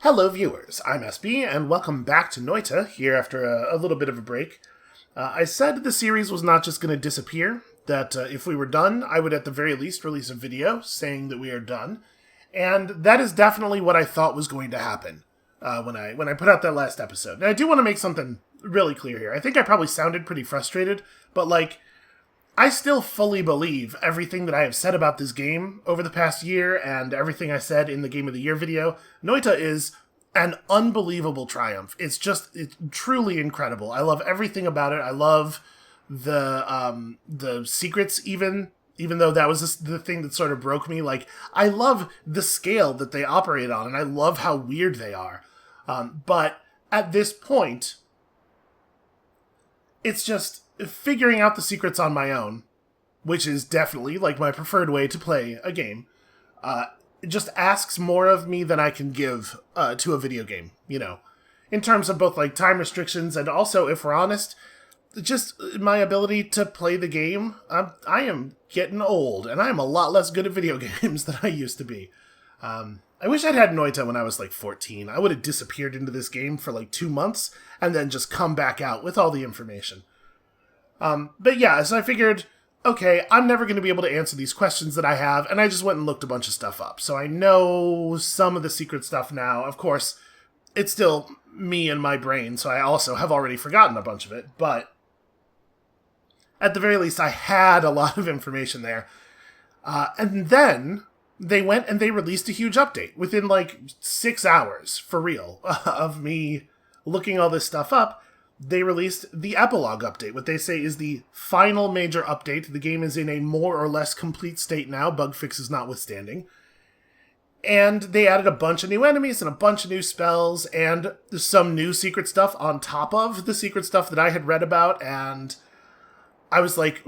Hello viewers, I'm SB, and welcome back to Noita, here after a little bit of a break. I said the series was not just going to disappear, that if we were done, I would at the very least release a video saying that we are done, and that is definitely what I thought was going to happen when I put out that last episode. And I do want to make something really clear here. I think I probably sounded pretty frustrated, but I still fully believe everything that I have said about this game over the past year and everything I said in the Game of the Year video. Noita is an unbelievable triumph. It's truly incredible. I love everything about it. I love the secrets even though that was the thing that sort of broke me. I love the scale that they operate on, and I love how weird they are. But at this point, it's just figuring out the secrets on my own, which is definitely my preferred way to play a game. It just asks more of me than I can give to a video game, in terms of both time restrictions and also, if we're honest, just my ability to play the game. I am getting old, and I am a lot less good at video games than I used to be. I wish I'd had Noita when I was 14. I would have disappeared into this game for 2 months and then just come back out with all the information. But yeah, so I figured, okay, I'm never going to be able to answer these questions that I have, and I just went and looked a bunch of stuff up. So I know some of the secret stuff now. Of course, it's still me and my brain, so I also have already forgotten a bunch of it, but at the very least, I had a lot of information there. And then they went and they released a huge update within 6 hours, for real, of me looking all this stuff up. They released the epilogue update, what they say is the final major update. The game is in a more or less complete state now, bug fixes notwithstanding. And they added a bunch of new enemies and a bunch of new spells and some new secret stuff on top of the secret stuff that I had read about, and I was like,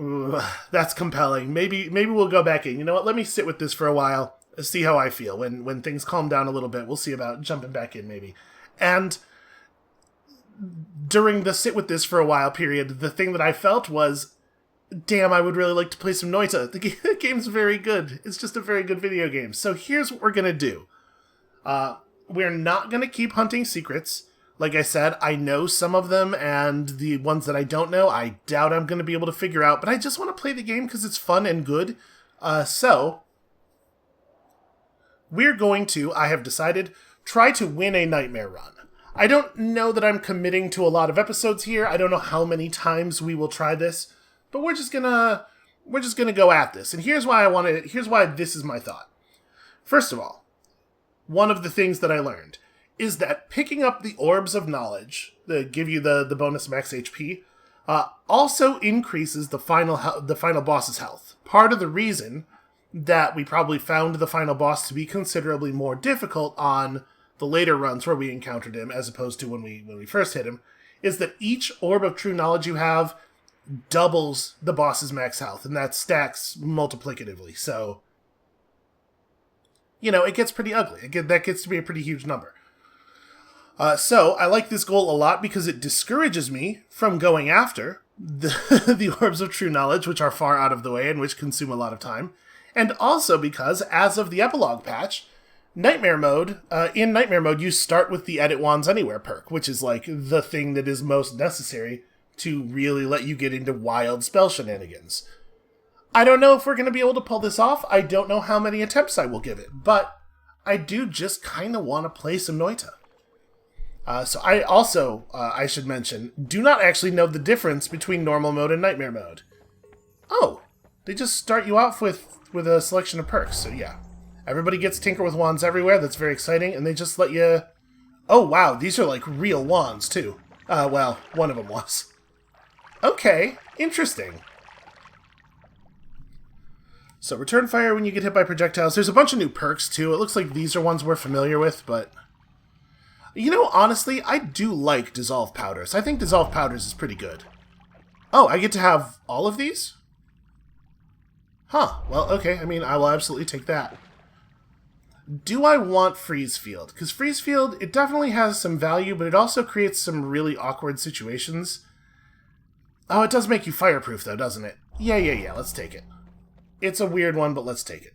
that's compelling. Maybe we'll go back in. You know what? Let me sit with this for a while, see how I feel. When things calm down a little bit, we'll see about jumping back in maybe. And during the sit with this for a while period, the thing that I felt was, damn, I would really like to play some Noita. The game's very good. It's just a very good video game. So here's what we're going to do. We're not going to keep hunting secrets. Like I said, I know some of them, and the ones that I don't know, I doubt I'm going to be able to figure out, but I just want to play the game because it's fun and good. So we're going to, I have decided, try to win a nightmare run. I don't know that I'm committing to a lot of episodes here. I don't know how many times we will try this, but we're just gonna go at this. And here's why this is my thought. First of all, one of the things that I learned is that picking up the orbs of knowledge that give you the bonus max HP also increases the final boss's health. Part of the reason that we probably found the final boss to be considerably more difficult on the later runs where we encountered him, as opposed to when we first hit him, is that each orb of true knowledge you have doubles the boss's max health, and that stacks multiplicatively. So, it gets pretty ugly. That gets to be a pretty huge number. So I like this goal a lot because it discourages me from going after the orbs of true knowledge, which are far out of the way and which consume a lot of time. And also because, as of the epilogue patch, in Nightmare Mode, you start with the Edit Wands Anywhere perk, which is the thing that is most necessary to really let you get into wild spell shenanigans. I don't know if we're going to be able to pull this off. I don't know how many attempts I will give it, but I do just kind of want to play some Noita. So I also, I should mention, do not actually know the difference between normal mode and Nightmare Mode. Oh, they just start you off with a selection of perks, so yeah. Everybody gets Tinker with Wands Everywhere, that's very exciting, and they just let you... Oh wow, these are real wands, too. Well, one of them was. Okay, interesting. So return fire when you get hit by projectiles. There's a bunch of new perks, too. It looks like these are ones we're familiar with, but... honestly, I do like Dissolve Powders. I think Dissolve Powders is pretty good. Oh, I get to have all of these? Huh, well, okay, I will absolutely take that. Do I want Freeze Field? Because Freeze Field, it definitely has some value, but it also creates some really awkward situations. Oh, it does make you fireproof, though, doesn't it? Yeah, let's take it. It's a weird one, but let's take it.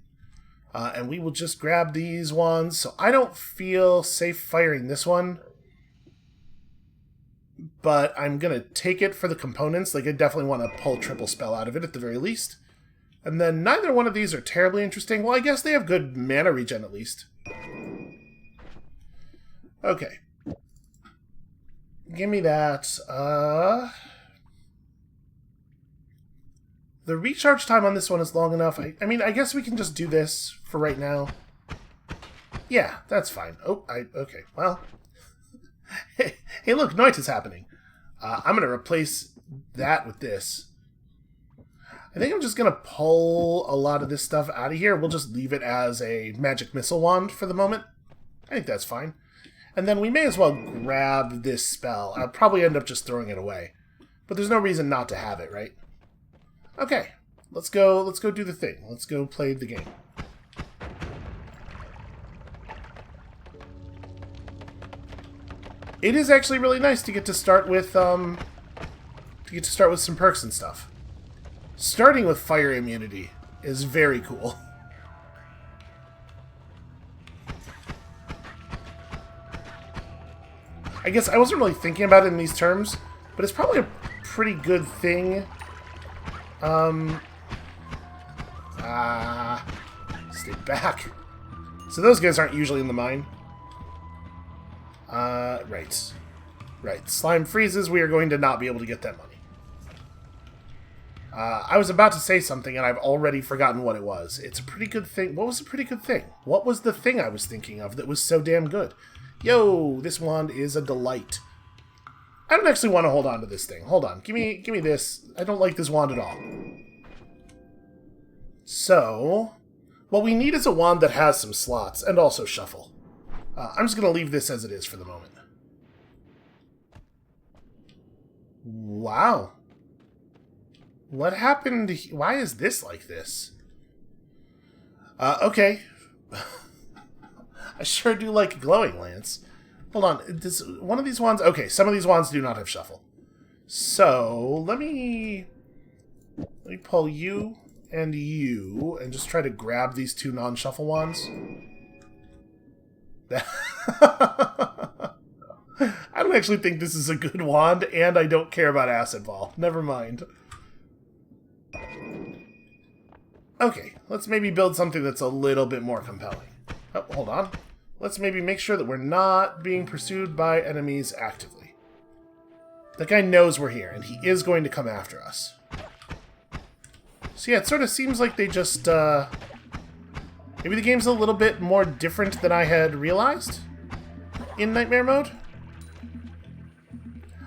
And we will just grab these ones. So I don't feel safe firing this one. But I'm going to take it for the components. Like, I definitely want to pull triple spell out of it at the very least. And then neither one of these are terribly interesting. Well, I guess they have good mana regen at least. Okay. Give me that. The recharge time on this one is long enough. I mean, I guess we can just do this for right now. Yeah, that's fine. Oh, okay. Well. Hey, look, Noita's happening. I'm going to replace that with this. I think I'm just going to pull a lot of this stuff out of here. We'll just leave it as a magic missile wand for the moment. I think that's fine. And then we may as well grab this spell. I'll probably end up just throwing it away. But there's no reason not to have it, right? Okay, let's go do the thing. Let's go play the game. It is actually really nice to get to start with some perks and stuff. Starting with fire immunity is very cool. I guess I wasn't really thinking about it in these terms, but it's probably a pretty good thing. Stay back. So those guys aren't usually in the mine. Right. Right. Slime freezes, we are going to not be able to get that money. I was about to say something, and I've already forgotten what it was. It's a pretty good thing. What was a pretty good thing? What was the thing I was thinking of that was so damn good? Yo, this wand is a delight. I don't actually want to hold on to this thing. Hold on. Give me this. I don't like this wand at all. So, what we need is a wand that has some slots, and also shuffle. I'm just going to leave this as it is for the moment. Wow. What happened? Why is this like this? Okay. I sure do like glowing lance. Hold on. Does one of these wands... Okay, some of these wands do not have shuffle. So, let me pull you and you and just try to grab these two non-shuffle wands. I don't actually think this is a good wand, and I don't care about Acid Ball. Never mind. Okay, let's maybe build something that's a little bit more compelling. Oh, hold on. Let's maybe make sure that we're not being pursued by enemies actively. That guy knows we're here, and he is going to come after us. So yeah, it sort of seems like they just, maybe the game's a little bit more different than I had realized in Nightmare Mode.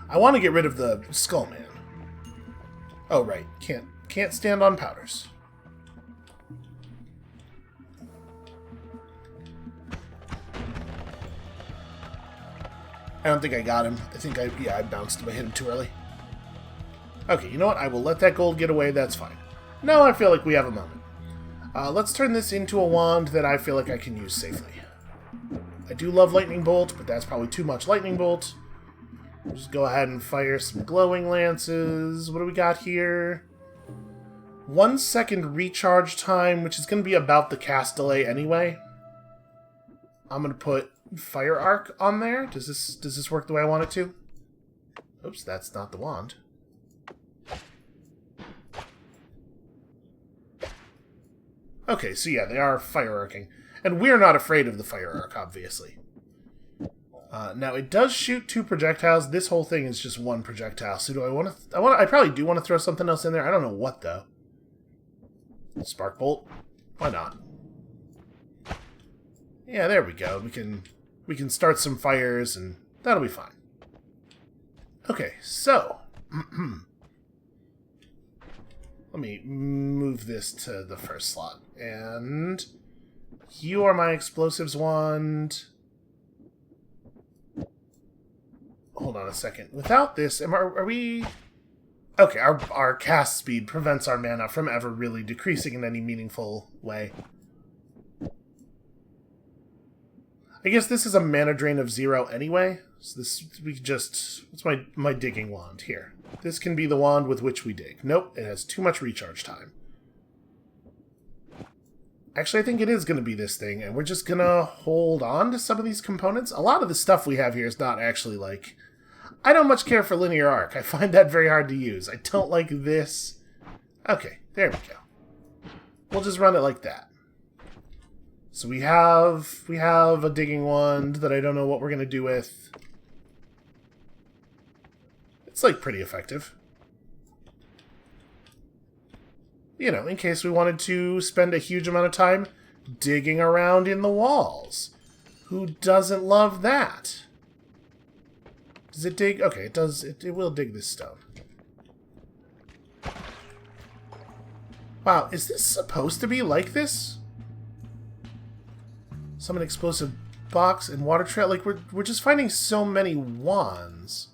I want to get rid of the Skull Man. Oh, right. Can't stand on powders. I don't think I got him. I think I bounced him. I hit him too early. Okay, you know what? I will let that gold get away. That's fine. Now I feel like we have a moment. Let's turn this into a wand that I feel like I can use safely. I do love Lightning Bolt, but that's probably too much Lightning Bolt. We'll just go ahead and fire some glowing lances. What do we got here? 1 second recharge time, which is going to be about the cast delay anyway. I'm going to put Fire Arc on there. Does this work the way I want it to? Oops, that's not the wand. Okay, so yeah, they are fire arcing. And we're not afraid of the fire arc, obviously. Now, it does shoot 2 projectiles. This whole thing is just 1 projectile. So do I want to... I probably do want to throw something else in there. I don't know what, though. Spark Bolt? Why not? Yeah, there we go. We can start some fires, and that'll be fine. Okay, so... Let me move this to the first slot. And... You are my explosives wand. Hold on a second. Without this, are we... Okay, our cast speed prevents our mana from ever really decreasing in any meaningful way. I guess this is a mana drain of 0 anyway. So we just... What's my digging wand here? This can be the wand with which we dig. Nope, it has too much recharge time. Actually, I think it is going to be this thing, and we're just going to hold on to some of these components. A lot of the stuff we have here is not actually, like... I don't much care for linear arc. I find that very hard to use. I don't like this. Okay, there we go. We'll just run it like that. So we have a digging wand that I don't know what we're going to do with. It's, like, pretty effective. You know, in case we wanted to spend a huge amount of time digging around in the walls. Who doesn't love that? Does it dig? Okay, it does. It will dig this stone. Wow, is this supposed to be like this? Summon explosive box and water trail. Like, we're just finding so many wands.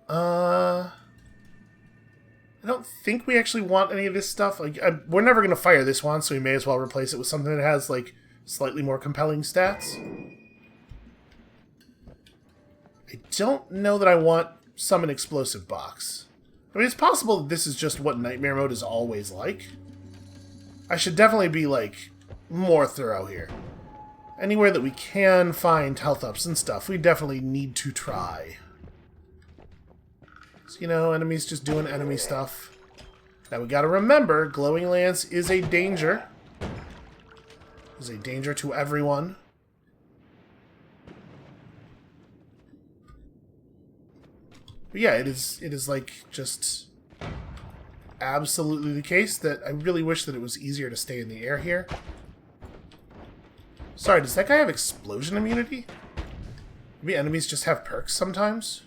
I don't think we actually want any of this stuff. Like, we're never going to fire this wand, so we may as well replace it with something that has, like, slightly more compelling stats. I don't know that I want summon explosive box. I mean, it's possible that this is just what Nightmare Mode is always like. I should definitely be, like, more thorough here. Anywhere that we can find health ups and stuff, we definitely need to try. So, you know, enemies just doing enemy stuff. Now, we gotta remember, Glowing Lance is a danger. Is a danger to everyone. But yeah, it is like just absolutely the case that I really wish that it was easier to stay in the air here. Sorry, does that guy have explosion immunity? Maybe enemies just have perks sometimes?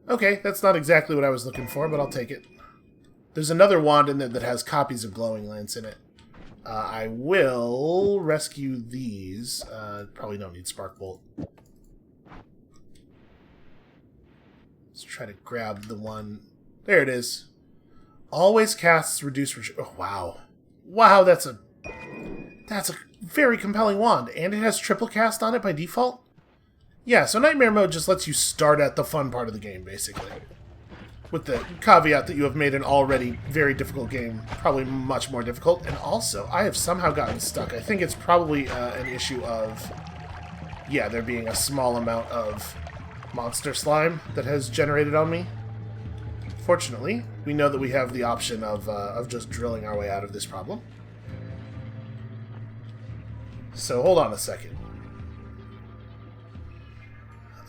Okay, that's not exactly what I was looking for, but I'll take it. There's another wand in there that has copies of Glowing Lance in it. I will rescue these. Probably don't need Spark Bolt. Let's try to grab the one. There it is. Always casts reduce. Oh, wow. Wow, that's a very compelling wand. And it has triple cast on it by default? Yeah, so Nightmare Mode just lets you start at the fun part of the game, basically. With the caveat that you have made an already very difficult game probably much more difficult. And also, I have somehow gotten stuck. I think it's probably an issue of, yeah, there being a small amount of monster slime that has generated on me. Fortunately, we know that we have the option of just drilling our way out of this problem. So, hold on a second.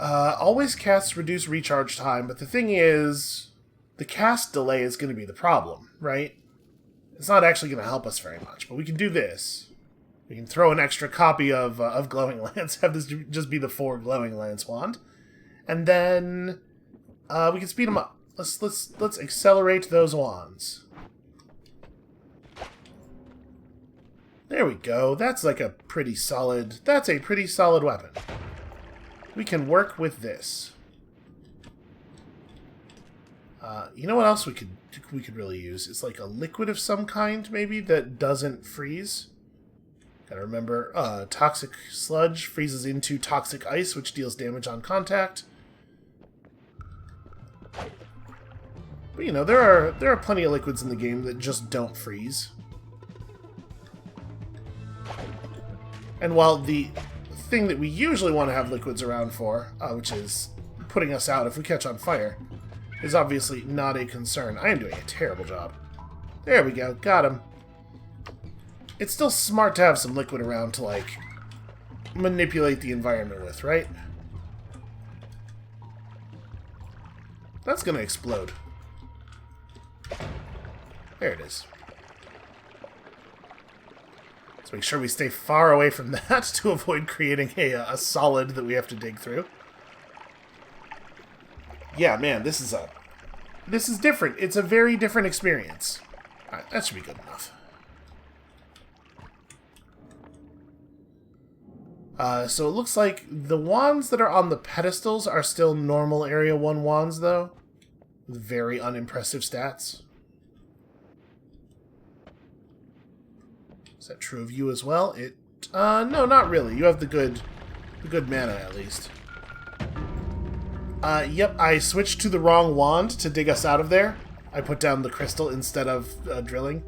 Always casts reduce recharge time, but the thing is, the cast delay is going to be the problem, right? It's not actually going to help us very much, but we can do this. We can throw an extra copy of Glowing Lance, have this just be the 4 Glowing Lance wand, and then we can speed them up. Let's accelerate those wands. There we go. That's like a pretty solid. That's a pretty solid weapon. We can work with this. You know what else we could really use? It's like a liquid of some kind, maybe, that doesn't freeze. Gotta remember, toxic sludge freezes into toxic ice, which deals damage on contact. But you know, there are plenty of liquids in the game that just don't freeze. And while the thing that we usually want to have liquids around for, which is putting us out if we catch on fire, is obviously not a concern. I am doing a terrible job. There we go, got him. It's still smart to have some liquid around to, like, manipulate the environment with, right? That's gonna explode. There it is. Let's make sure we stay far away from that to avoid creating a solid that we have to dig through. Yeah, man, this is different. It's a very different experience. Alright, that should be good enough. So it looks like the wands that are on the pedestals are still normal Area 1 wands, though. With very unimpressive stats. Is that true of you as well? No, not really. You have the good mana, at least. Yep, I switched to the wrong wand to dig us out of there. I put down the crystal instead of drilling.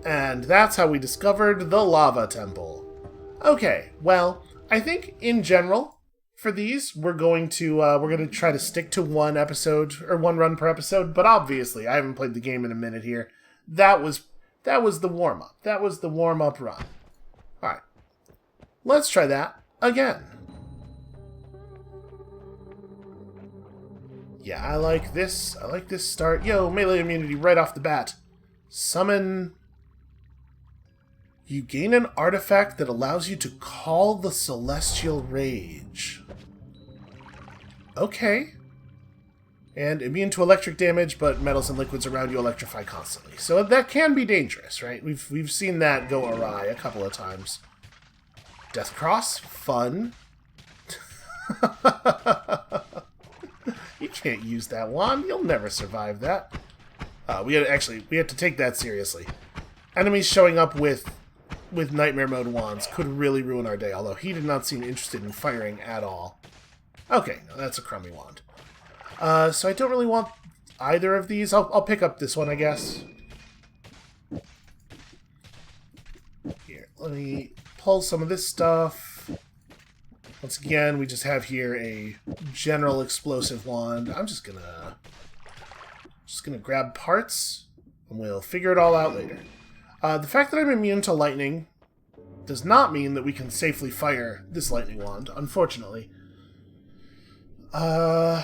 And that's how we discovered the lava temple. Okay, well, I think in general, for these, we're going to try to stick to one episode, or one run per episode, but obviously, I haven't played the game in a minute here. That was the warm-up. That was the warm-up run. Alright. Let's try that again. Yeah, I like this. I like this start. Yo, melee immunity right off the bat. Summon. You gain an artifact that allows you to call the Celestial Rage. Okay. And immune to electric damage, but metals and liquids around you electrify constantly. So that can be dangerous, right? We've seen that go awry a couple of times. Death Cross, fun. You can't use that wand. You'll never survive that. We had to take that seriously. Enemies showing up with nightmare mode wands could really ruin our day, although he did not seem interested in firing at all. Okay, no, that's a crummy wand. So I don't really want either of these. I'll pick up this one, I guess. Here, let me pull some of this stuff. Once again, we just have here a general explosive wand. I'm just gonna grab parts, and we'll figure it all out later. The fact that I'm immune to lightning does not mean that we can safely fire this lightning wand, unfortunately. Do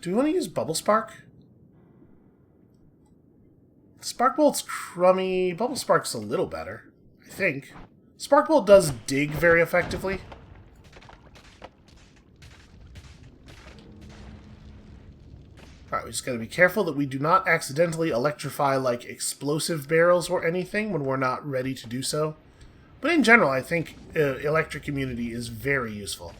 we want to use Bubble Spark? Spark Bolt's crummy. Bubble Spark's a little better, I think. Spark Bolt does dig very effectively. Alright, we just gotta be careful that we do not accidentally electrify, like, explosive barrels or anything when we're not ready to do so. But in general, I think electric immunity is very useful.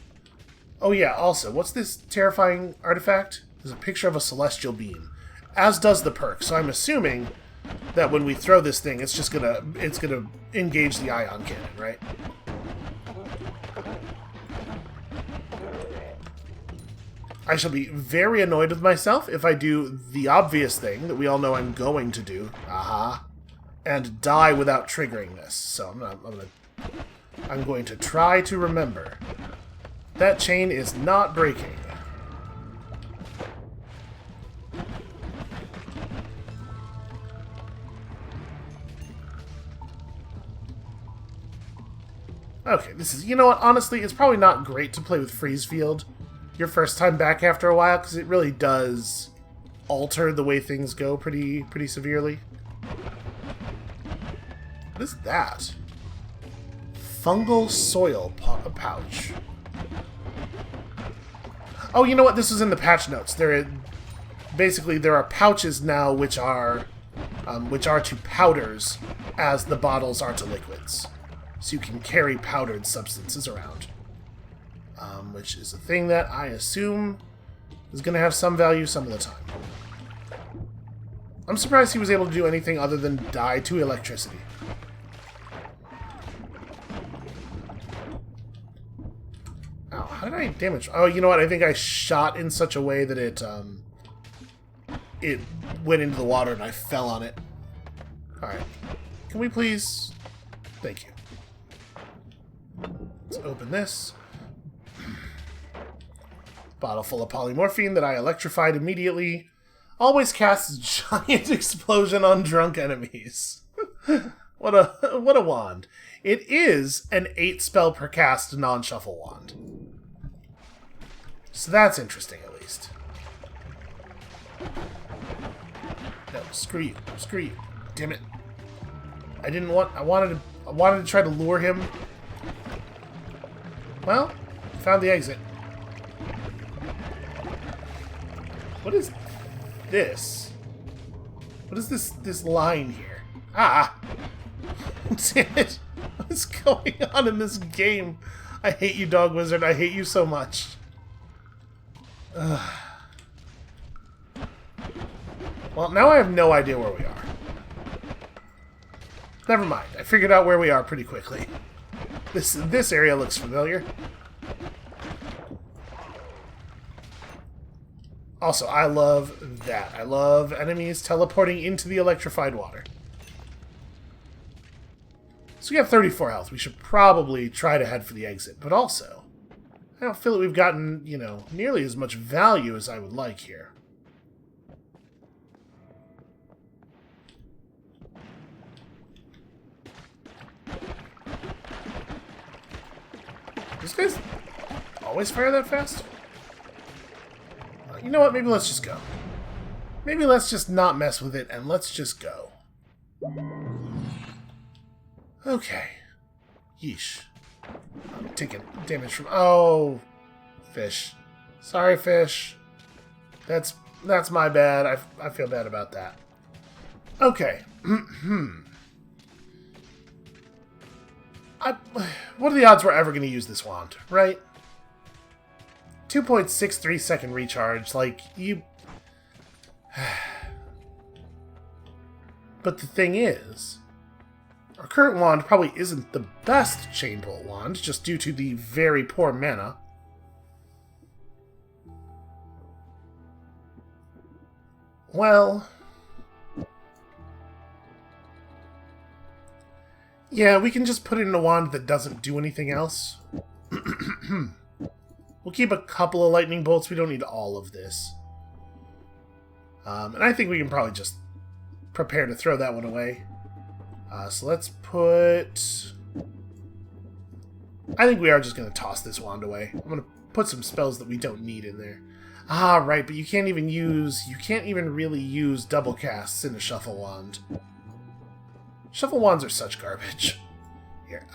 Oh yeah, also, what's this terrifying artifact? There's a picture of a celestial beam, as does the perk, so I'm assuming that when we throw this thing, it's gonna engage the ion cannon, right? I shall be very annoyed with myself if I do the obvious thing that we all know I'm going to do, and die without triggering this. So I'm going to try to remember. That chain is not breaking. Okay, this is, you know what, honestly, it's probably not great to play with Freeze Field your first time back after a while, because it really does alter the way things go pretty severely. What is that? Fungal soil pouch. Oh, you know what? This was in the patch notes. Basically, there are pouches now which are to powders as the bottles are to liquids. So you can carry powdered substances around. Which is a thing that I assume is going to have some value some of the time. I'm surprised he was able to do anything other than die to electricity. Ow, how did I damage? Oh, you know what? I think I shot in such a way that it went into the water and I fell on it. Alright. Can we please... Thank you. Let's open this. Bottle full of polymorphine that I electrified immediately. Always casts giant explosion on drunk enemies. What a wand. It is an 8 spell per cast non-shuffle wand. So that's interesting, at least. No, screw you. Screw you. Damn it. I wanted to try to lure him. Well, found the exit. What is this? What is this line here? Ah! Damn it! What's going on in this game? I hate you, Dog Wizard. I hate you so much. Ugh. Well, now I have no idea where we are. Never mind. I figured out where we are pretty quickly. This area looks familiar. Also, I love that. I love enemies teleporting into the electrified water. So we have 34 health. We should probably try to head for the exit. But also, I don't feel that we've gotten, you know, nearly as much value as I would like here. These guys always fire that fast? You know what? Maybe let's just go. Maybe let's just not mess with it and let's just go. Okay. Yeesh. I'm taking damage from... Oh! Fish. Sorry, fish. That's my bad. I feel bad about that. Okay. What are the odds we're ever going to use this wand, right? 2.63 second recharge, like, you... But the thing is, our current wand probably isn't the best chain bolt wand, just due to the very poor mana. Well... yeah, we can just put it in a wand that doesn't do anything else. We'll keep a couple of lightning bolts. We don't need all of this. And I think we can probably just prepare to throw that one away. So let's put... I think we are just going to toss this wand away. I'm going to put some spells that we don't need in there. Ah, right, but you can't even use... You can't even really use double casts in a shuffle wand. Shuffle wands are such garbage. Here,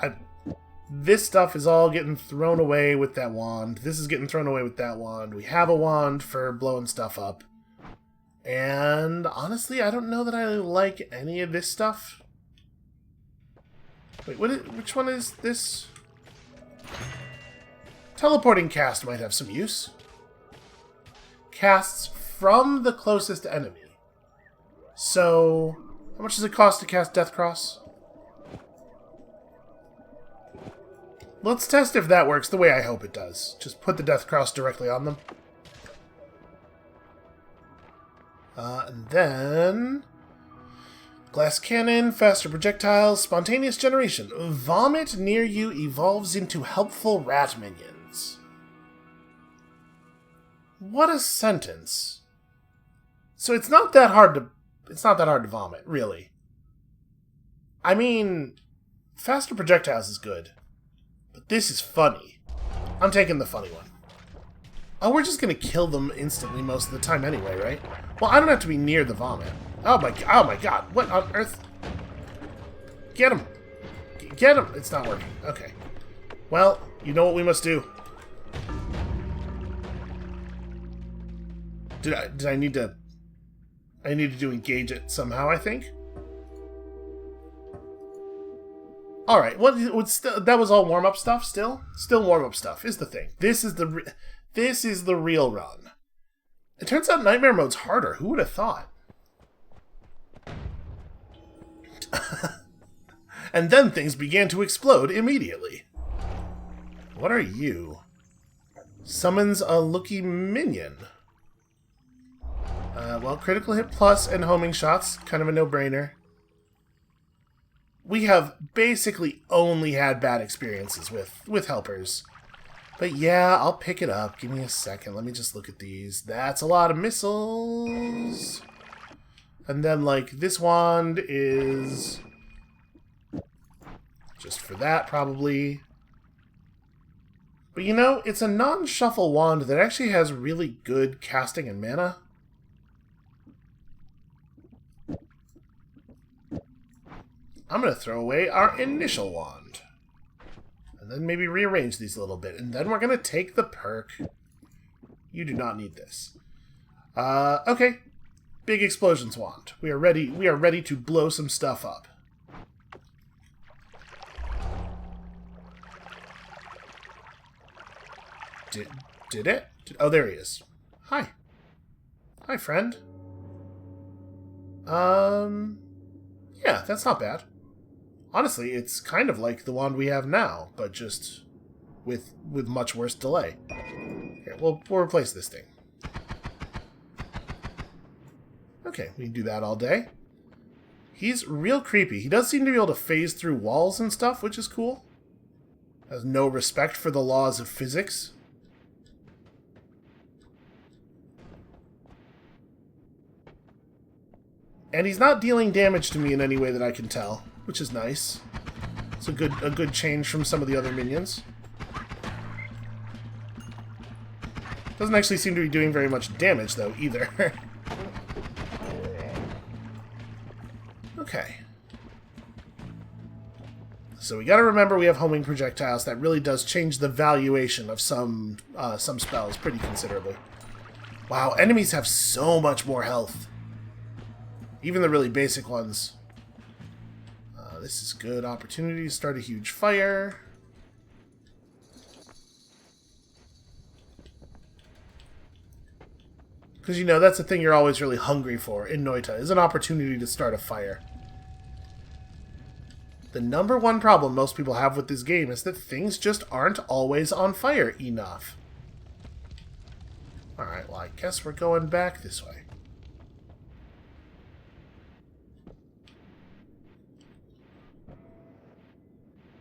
this stuff is all getting thrown away with that wand. This is getting thrown away with that wand. We have a wand for blowing stuff up. And honestly, I don't know that I like any of this stuff. Wait, which one is this? Teleporting cast might have some use. Casts from the closest enemy. So, how much does it cost to cast Death Cross? Let's test if that works the way I hope it does. Just put the Death Cross directly on them. And then... Glass cannon, faster projectiles, spontaneous generation. Vomit near you evolves into helpful rat minions. What a sentence. So it's not that hard to vomit, really. I mean, faster projectiles is good. But this is funny. I'm taking the funny one. Oh, we're just gonna kill them instantly most of the time anyway, right? Well, I don't have to be near the vomit. Oh my god, what on earth? Get him! Get him! It's not working. Okay. Well, you know what we must do. I need to engage it somehow, I think. Alright, that was all warm-up stuff, still? Still warm-up stuff, is the thing. This is the real run. It turns out Nightmare Mode's harder. Who would have thought? And then things began to explode immediately. What are you? Summons a looky minion. Well, critical hit plus and homing shots, kind of a no-brainer. We have basically only had bad experiences with helpers. But yeah, I'll pick it up. Give me a second. Let me just look at these. That's a lot of missiles. And then, like, this wand is just for that, probably. But you know, it's a non-shuffle wand that actually has really good casting and mana. I'm going to throw away our initial wand. And then maybe rearrange these a little bit. And then we're going to take the perk. You do not need this. Okay. Big explosions wand. We are ready to blow some stuff up. Did it? Oh, there he is. Hi. Hi, friend. Yeah, that's not bad. Honestly, it's kind of like the wand we have now, but just with much worse delay. Here, we'll replace this thing. Okay, we can do that all day. He's real creepy. He does seem to be able to phase through walls and stuff, which is cool. Has no respect for the laws of physics. And he's not dealing damage to me in any way that I can tell, which is nice. It's a good change from some of the other minions. Doesn't actually seem to be doing very much damage, though, either. Okay. So we gotta remember we have homing projectiles. That really does change the valuation of some spells pretty considerably. Wow, enemies have so much more health. Even the really basic ones. This is good opportunity to start a huge fire. Because, you know, that's the thing you're always really hungry for in Noita, is an opportunity to start a fire. The number one problem most people have with this game is that things just aren't always on fire enough. Alright, well, I guess we're going back this way.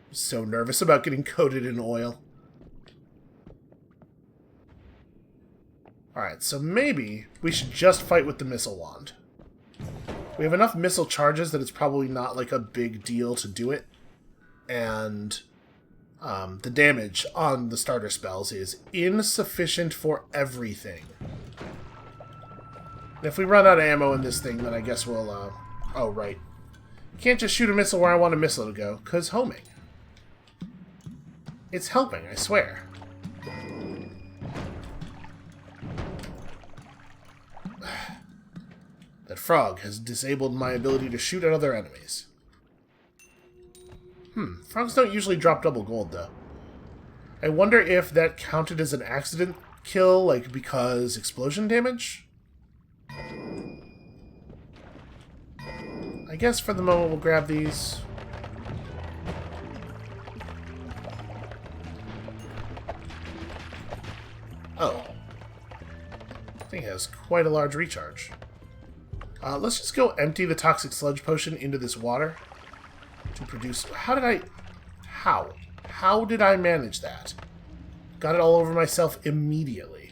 I'm so nervous about getting coated in oil. Alright, so maybe we should just fight with the missile wand. We have enough missile charges that it's probably not like a big deal to do it. And the damage on the starter spells is insufficient for everything. And if we run out of ammo in this thing, then I guess we'll... oh, right. You can't just shoot a missile where I want a missile to go, because homing. It's helping, I swear. That frog has disabled my ability to shoot at other enemies. Frogs don't usually drop double gold, though. I wonder if that counted as an accident kill, like, because explosion damage? I guess for the moment we'll grab these. Oh. I think it has quite a large recharge. Let's just go empty the toxic sludge potion into this water to produce... How did I manage that? Got it all over myself immediately.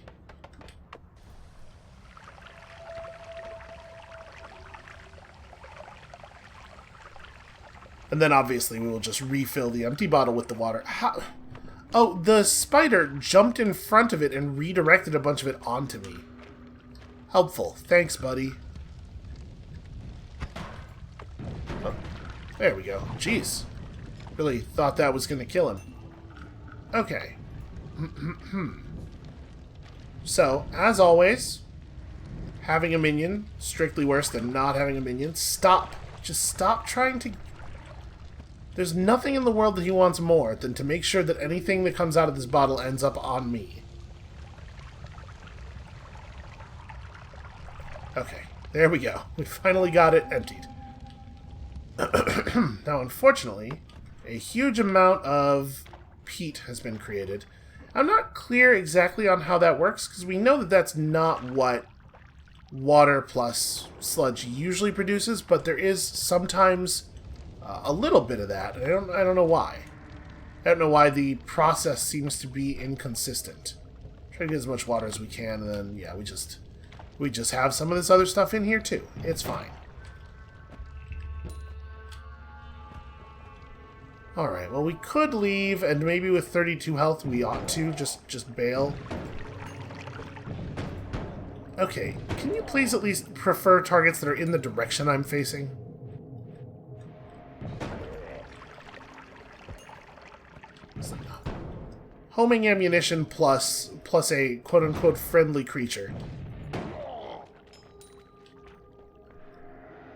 And then obviously we will just refill the empty bottle with the water. How... Oh, the spider jumped in front of it and redirected a bunch of it onto me. Helpful. Thanks, buddy. Oh, there we go. Jeez. Really thought that was going to kill him. Okay. So, as always, having a minion, strictly worse than not having a minion. Stop. Just stop trying to... There's nothing in the world that he wants more than to make sure that anything that comes out of this bottle ends up on me. Okay, there we go. We finally got it emptied. Now, unfortunately, a huge amount of peat has been created. I'm not clear exactly on how that works, because we know that that's not what water plus sludge usually produces, but there is sometimes... a little bit of that. I don't know why. I don't know why the process seems to be inconsistent. Try to get as much water as we can, and then yeah, we just have some of this other stuff in here too. It's fine. All right. Well, we could leave, and maybe with 32 health, we ought to just bail. Okay. Can you please at least prefer targets that are in the direction I'm facing? Homing ammunition plus a quote-unquote friendly creature.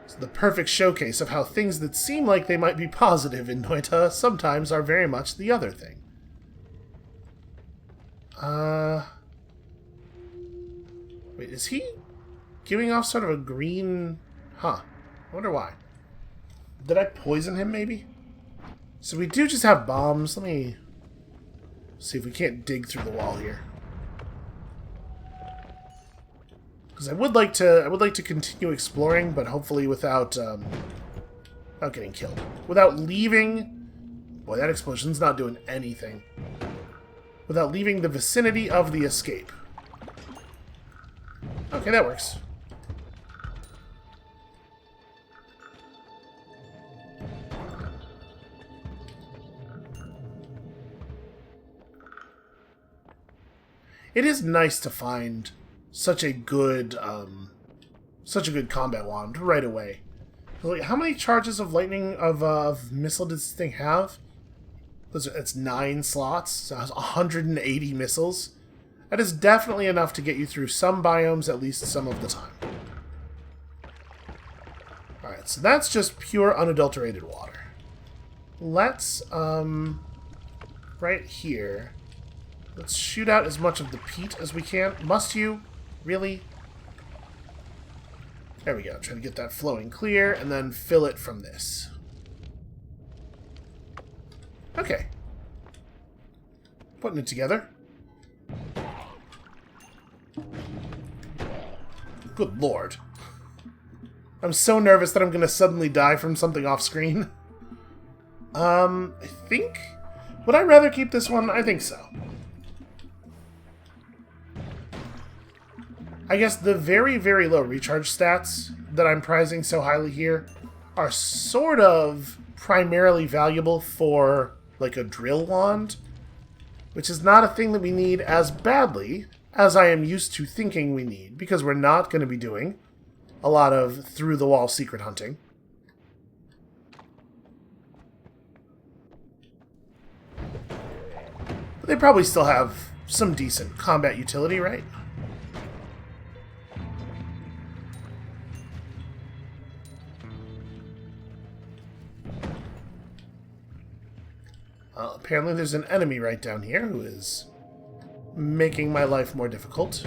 It's the perfect showcase of how things that seem like they might be positive in Noita sometimes are very much the other thing. Wait, is he giving off sort of a green... Huh. I wonder why. Did I poison him, maybe? So we do just have bombs. Let me... see if we can't dig through the wall here. Because I would like to continue exploring, but hopefully without getting killed. Without leaving... Boy, that explosion's not doing anything. Without leaving the vicinity of the escape. Okay, that works. It is nice to find such a good combat wand right away. Like, how many charges of lightning of missile does this thing have? It's 9 slots, so it has 180 missiles. That is definitely enough to get you through some biomes at least some of the time. Alright, so that's just pure unadulterated water. Let's, right here, let's shoot out as much of the peat as we can. Must you? Really? There we go. Try to get that flowing clear, and then fill it from this. Okay. Putting it together. Good lord. I'm so nervous that I'm going to suddenly die from something off screen. I think... Would I rather keep this one? I think so. I guess the very, very low recharge stats that I'm prizing so highly here are sort of primarily valuable for, like, a drill wand, which is not a thing that we need as badly as I am used to thinking we need, because we're not going to be doing a lot of through-the-wall secret hunting. But they probably still have some decent combat utility, right? Apparently there's an enemy right down here who is making my life more difficult.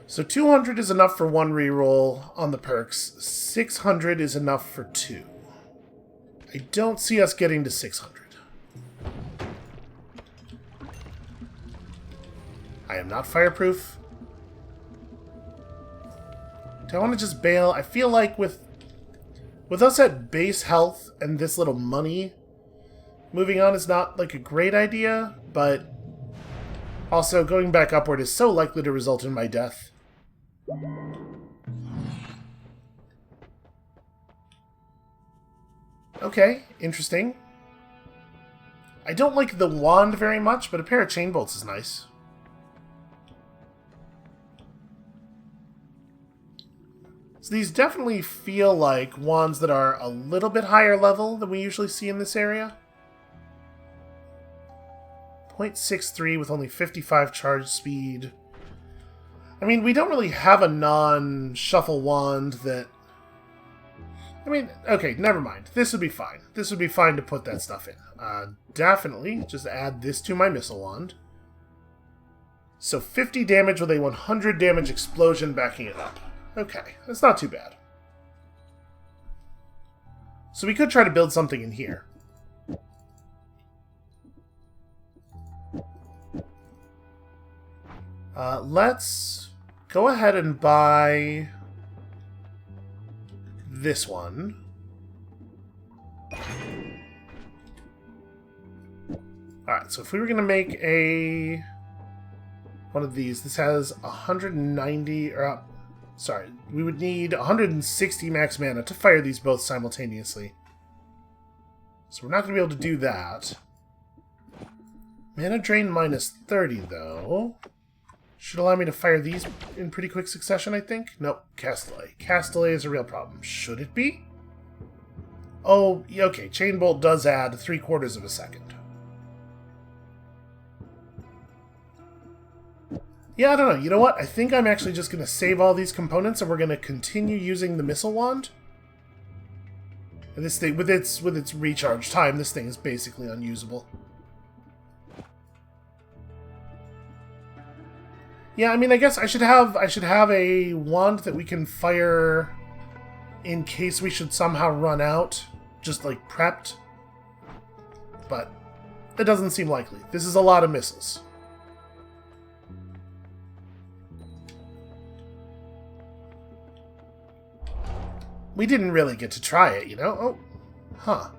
So 200 is enough for 1 reroll on the perks. 600 is enough for 2. I don't see us getting to 600. I am not fireproof. Do I want to just bail? I feel like with us at base health and this little money, moving on is not like a great idea, but also going back upward is so likely to result in my death. Okay, interesting. I don't like the wand very much, but a pair of chain bolts is nice. So these definitely feel like wands that are a little bit higher level than we usually see in this area. 0.63 with only 55 charge speed. I mean, we don't really have a non-shuffle wand that... I mean, okay, never mind. This would be fine. This would be fine to put that stuff in. Definitely just add this to my missile wand. So 50 damage with a 100 damage explosion backing it up. Okay, that's not too bad. So we could try to build something in here. Let's go ahead and buy this one. Alright, so if we were going to make one of these, this has 190, or sorry, we would need 160 max mana to fire these both simultaneously. So we're not going to be able to do that. Mana drain minus 30, though. Should allow me to fire these in pretty quick succession, I think. Nope, cast delay. Cast delay is a real problem. Should it be? Oh, okay, chain bolt does add 3/4 of a second. Yeah, I don't know. You know what? I think I'm actually just going to save all these components and we're going to continue using the missile wand. And this thing, with its recharge time, this thing is basically unusable. Yeah, I mean, I guess I should have a wand that we can fire in case we should somehow run out, just like prepped. But it doesn't seem likely. This is a lot of missiles. We didn't really get to try it, you know? Oh, huh.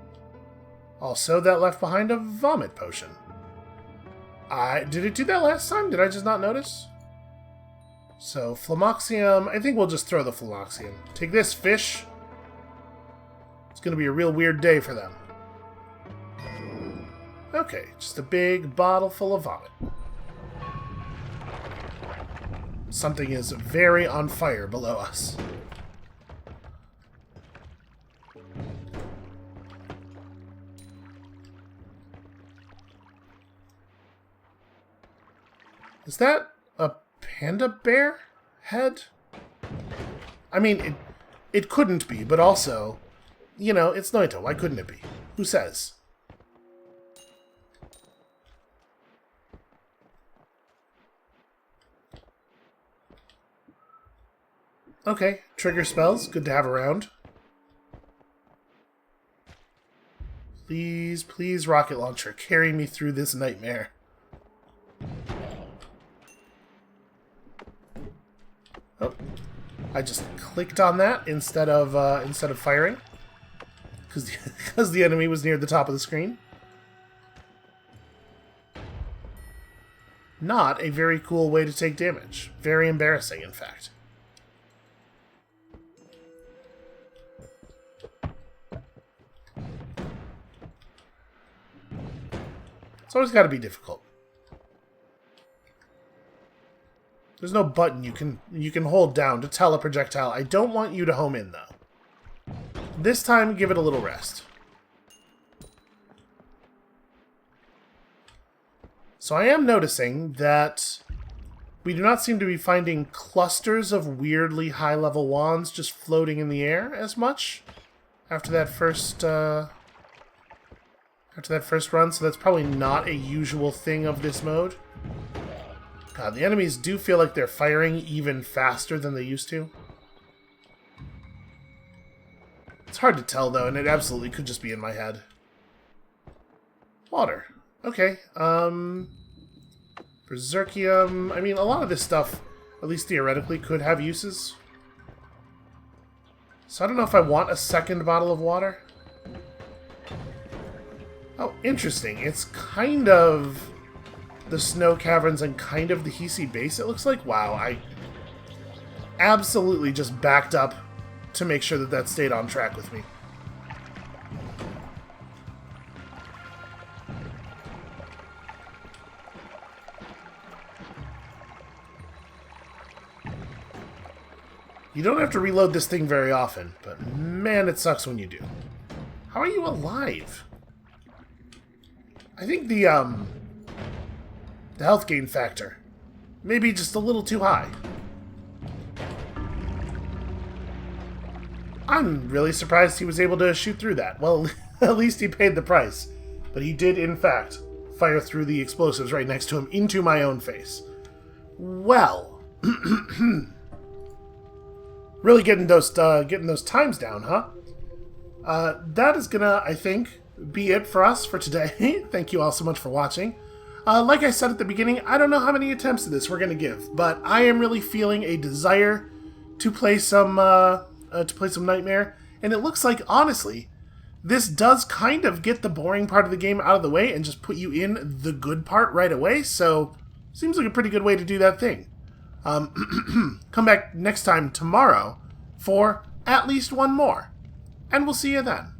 Also, that left behind a vomit potion. Did it do that last time? Did I just not notice? So, Flamoxium. I think we'll just throw the Flamoxium. Take this, fish. It's going to be a real weird day for them. Okay, just a big bottle full of vomit. Something is very on fire below us. Is that a panda bear head? I mean, it couldn't be, but also, you know, it's Noita. Why couldn't it be? Who says? Okay, trigger spells. Good to have around. Please, please, rocket launcher, carry me through this nightmare. Oh, I just clicked on that instead of firing, because the enemy was near the top of the screen. Not a very cool way to take damage. Very embarrassing, in fact. It's always got to be difficult. There's no button you can hold down to tell a projectile, I don't want you to home in, though. This time, give it a little rest. So I am noticing that we do not seem to be finding clusters of weirdly high-level wands just floating in the air as much after that first run, so that's probably not a usual thing of this mode. God, the enemies do feel like they're firing even faster than they used to. It's hard to tell, though, and it absolutely could just be in my head. Water. Okay, Berserkium. I mean, a lot of this stuff, at least theoretically, could have uses. So I don't know if I want a second bottle of water. Oh, interesting. It's kind of the snow caverns and kind of the Hisi base, it looks like. Wow, I absolutely just backed up to make sure that that stayed on track with me. You don't have to reload this thing very often, but man, it sucks when you do. How are you alive? I think the health gain factor maybe just a little too high. I'm really surprised he was able to shoot through that. Well, at least he paid the price. But he did, in fact, fire through the explosives right next to him into my own face. Well, really getting those times down, huh? That is gonna, I think, be it for us for today. Thank you all so much for watching. Like I said at the beginning, I don't know how many attempts of this we're gonna give, but I am really feeling a desire to play some Nightmare, and it looks like, honestly, this does kind of get the boring part of the game out of the way and just put you in the good part right away, so seems like a pretty good way to do that thing. Come back next time tomorrow for at least one more, and we'll see you then.